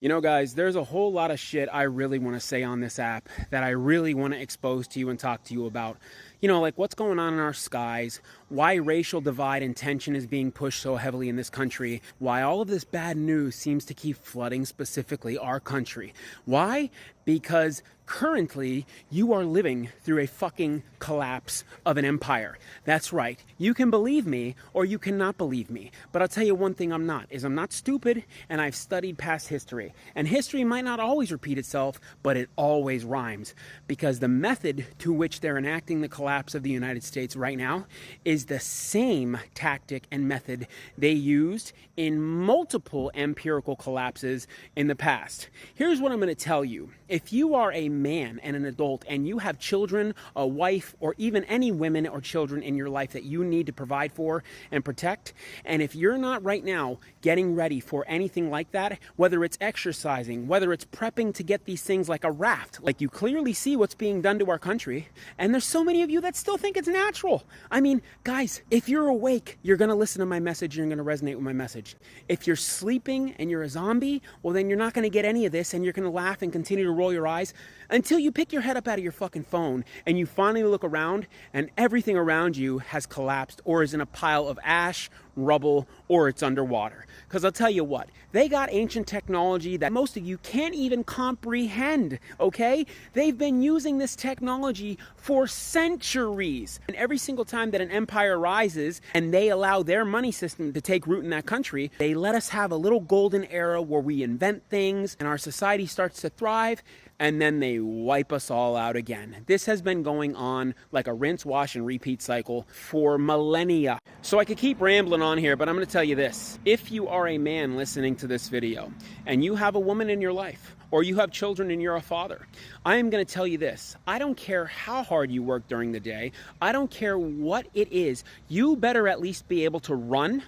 You know, guys, there's a whole lot of shit I really want to say on this app that I really want to expose to you and talk to you about. You know, like what's going on in our skies, why racial divide and tension is being pushed so heavily in this country, why all of this bad news seems to keep flooding specifically our country. Why? Because currently you are living through a fucking collapse of an empire. That's right. You can believe me or you cannot believe me. But I'll tell you one thing I'm not stupid, and I've studied past history. And history might not always repeat itself, but it always rhymes. Because the method to which they're enacting the collapse of the United States right now is the same tactic and method they used in multiple empirical collapses in the past. Here's what I'm going to tell you. If you are a man and an adult and you have children, a wife, or even any women or children in your life that you need to provide for and protect, and if you're not right now getting ready for anything like that, whether it's exercising, whether it's prepping to get these things like a raft, like you clearly see what's being done to our country, and there's so many of you that still think it's natural. I mean, guys, if you're awake, you're going to listen to my message, you're going to resonate with my message. If you're sleeping and you're a zombie, well, then you're not going to get any of this, and you're going to laugh and continue to roll your eyes until you pick your head up out of your fucking phone and you finally look around and everything around you has collapsed or is in a pile of ash, rubble, or it's underwater. Because I'll tell you what, they got ancient technology that most of you can't even comprehend, okay? They've been using this technology for centuries. And every single time that an empire rises and they allow their money system to take root in that country, they let us have a little golden era where we invent things and our society starts to thrive, and then they wipe us all out again. This has been going on like a rinse, wash, and repeat cycle for millennia. So I could keep rambling on here, but I'm going to tell you this. If you are a man listening to this video and you have a woman in your life, or you have children and you're a father, I am going to tell you this. I don't care how hard you work during the day. I don't care what it is. You better at least be able to run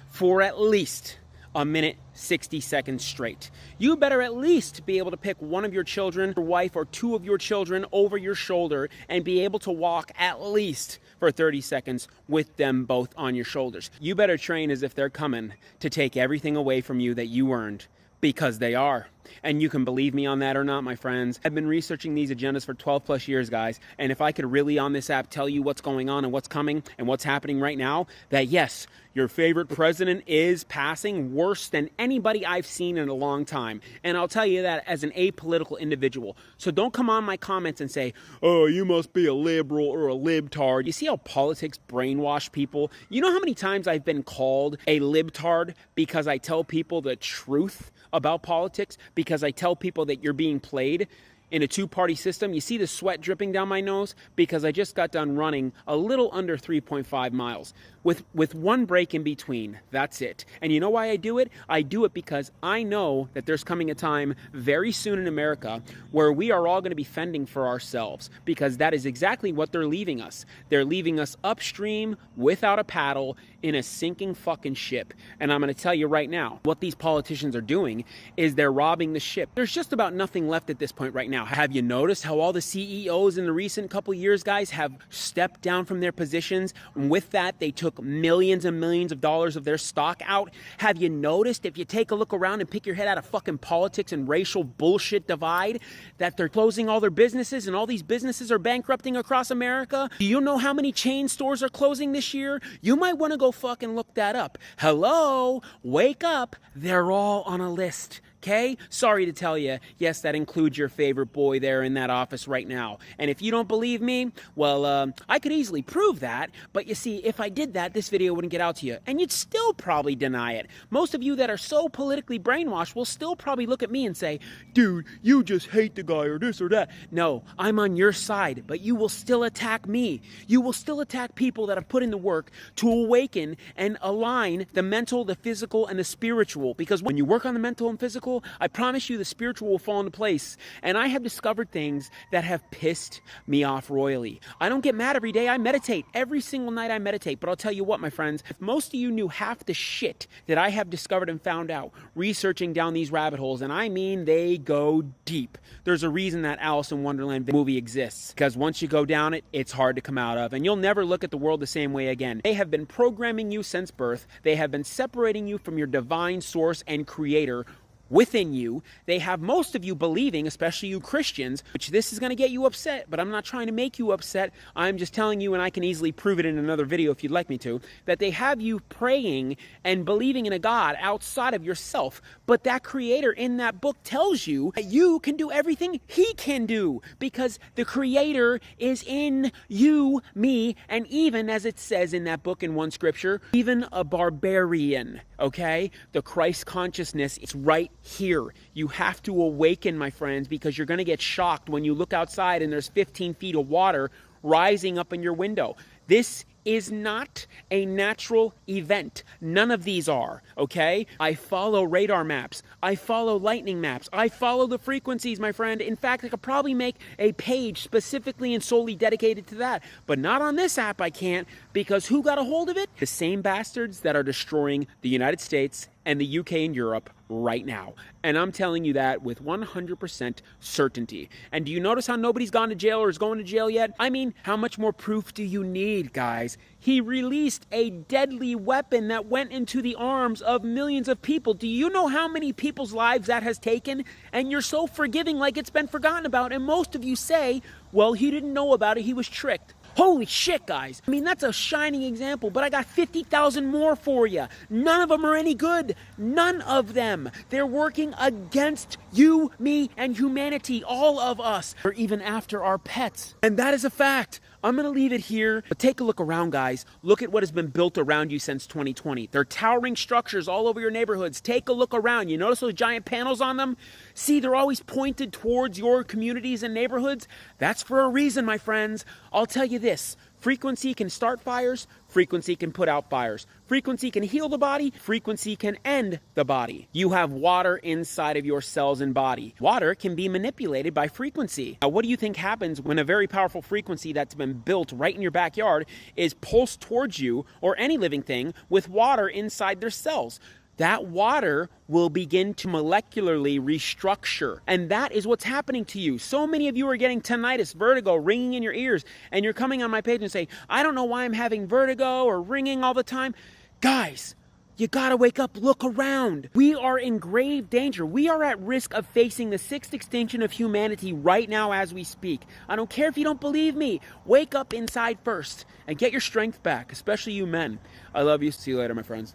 for at least a minute, 60 seconds straight. You better at least be able to pick one of your children, your wife, or two of your children over your shoulder and be able to walk at least for 30 seconds with them both on your shoulders. You better train as if they're coming to take everything away from you that you earned, because they are. And you can believe me on that or not, my friends. I've been researching these agendas for 12 plus years, guys. And if I could really on this app tell you what's going on and what's coming and what's happening right now, that yes, your favorite president is passing worse than anybody I've seen in a long time. And I'll tell you that as an apolitical individual. So don't come on my comments and say, oh, you must be a liberal or a libtard. You see how politics brainwash people? You know how many times I've been called a libtard because I tell people the truth about politics, because I tell people that you're being played in a two-party system? You see the sweat dripping down my nose? Because I just got done running a little under 3.5 miles with one break in between. That's it. And you know why I do it? I do it because I know that there's coming a time very soon in America where we are all going to be fending for ourselves, because that is exactly what they're leaving us. They're leaving us upstream without a paddle in a sinking fucking ship. And I'm going to tell you right now, what these politicians are doing is they're robbing the ship. There's just about nothing left at this point right now. Have you noticed how all the CEOs in the recent couple years, guys, have stepped down from their positions? And with that, they took millions and millions of dollars of their stock out. Have you noticed, if you take a look around and pick your head out of fucking politics and racial bullshit divide, that they're closing all their businesses and all these businesses are bankrupting across America? Do you know how many chain stores are closing this year? You might want to go fucking look that up. Hello? Wake up. They're all on a list. Okay? Sorry to tell you, yes, that includes your favorite boy there in that office right now. And if you don't believe me, well, I could easily prove that. But you see, if I did that, this video wouldn't get out to you. And you'd still probably deny it. Most of you that are so politically brainwashed will still probably look at me and say, dude, you just hate the guy or this or that. No, I'm on your side, but you will still attack me. You will still attack people that have put in the work to awaken and align the mental, the physical, and the spiritual. Because when you work on the mental and physical, I promise you the spiritual will fall into place. And I have discovered things that have pissed me off royally. I don't get mad every day. I meditate. Every single night I meditate. But I'll tell you what, my friends, if most of you knew half the shit that I have discovered and found out researching down these rabbit holes, and I mean they go deep. There's a reason that Alice in Wonderland movie exists. Because once you go down it, it's hard to come out of. And you'll never look at the world the same way again. They have been programming you since birth. They have been separating you from your divine source and creator within you. They have most of you believing, especially you Christians, which this is going to get you upset, but I'm not trying to make you upset. I'm just telling you, and I can easily prove it in another video if you'd like me to, that they have you praying and believing in a God outside of yourself. But that creator in that book tells you that you can do everything he can do, because the creator is in you, me, and even, as it says in that book in one scripture, even a barbarian, okay? The Christ consciousness is right here. You have to awaken, my friends, because you're going to get shocked when you look outside and there's 15 feet of water rising up in your window. This is not a natural event. None of these are, okay? I follow radar maps. I follow lightning maps. I follow the frequencies, my friend. In fact, I could probably make a page specifically and solely dedicated to that. But not on this app, I can't, because who got a hold of it? The same bastards that are destroying the United States and the UK and Europe right now. And I'm telling you that with 100% certainty. And do you notice how nobody's gone to jail or is going to jail yet? I mean, how much more proof do you need, guys? He released a deadly weapon that went into the arms of millions of people. Do you know how many people's lives that has taken? And you're so forgiving, like it's been forgotten about. And most of you say, well, he didn't know about it, he was tricked. Holy shit, guys. I mean, that's a shining example, but I got 50,000 more for you. None of them are any good. None of them. They're working against you, me, and humanity, all of us, or even after our pets. And that is a fact. I'm going to leave it here, but take a look around, guys. Look at what has been built around you since 2020. They're towering structures all over your neighborhoods. Take a look around. You notice those giant panels on them? See, they're always pointed towards your communities and neighborhoods. That's for a reason, my friends. I'll tell you this. Frequency can start fires. Frequency can put out fires. Frequency can heal the body. Frequency can end the body. You have water inside of your cells and body. Water can be manipulated by frequency. Now, what do you think happens when a very powerful frequency that's been built right in your backyard is pulsed towards you or any living thing with water inside their cells? That water will begin to molecularly restructure. And that is what's happening to you. So many of you are getting tinnitus, vertigo, ringing in your ears, and you're coming on my page and saying, I don't know why I'm having vertigo or ringing all the time. Guys, you gotta wake up, look around. We are in grave danger. We are at risk of facing the 6th extinction of humanity right now as we speak. I don't care if you don't believe me. Wake up inside first and get your strength back, especially you men. I love you. See you later, my friends.